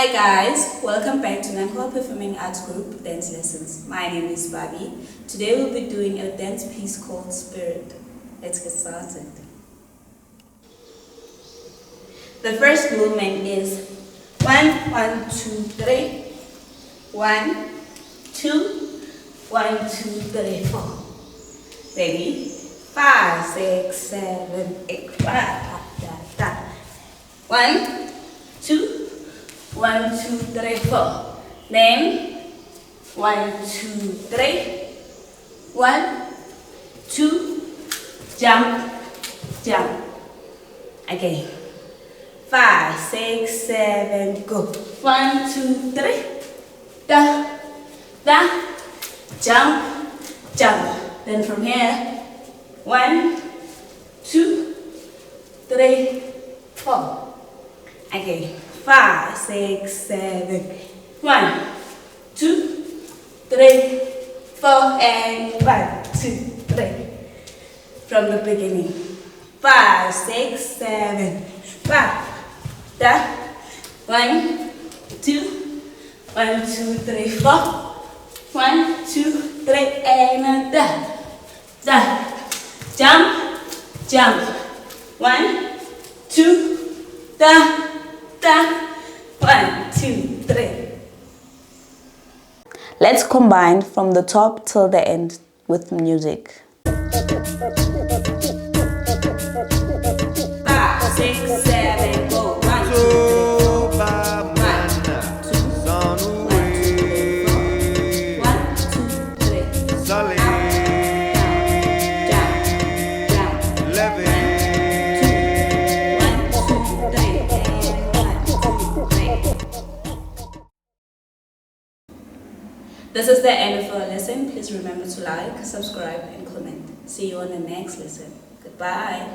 Hi guys, welcome back to Nanhua Performing Arts Group Dance Lessons. My name is Bobby. Today we'll be doing a dance piece called Spirit. Let's get started. The first movement is 1, 1, 2, 3. 1, 2, 1, 2, 3, 4. Ready? 5, 6, 7, 8. 1, 2, 1, 2, 3, 4. Then 1, 2, 3. 1, 2, jump, jump. Again. 5, 6, 7, go. 1, 2, 3. Da, da, jump, jump. Then from here, 1, 2, 3, 4. Again. 5, 6, 7, 1, 2, 3, 4, and 1, 2, 3. From the beginning. 5, 6, 7, 5. Da. 1, 2, 1, 2, 3, 4. 1, 2, 3, and da. Da. Jump, jump. 1, 2, da. 1, 2, 3. Let's combine from the top till the end with music. 5, 6, 7, go. 1, 2, 3. This is the end of our lesson. Please remember to like, subscribe, and comment. See you on the next lesson. Goodbye.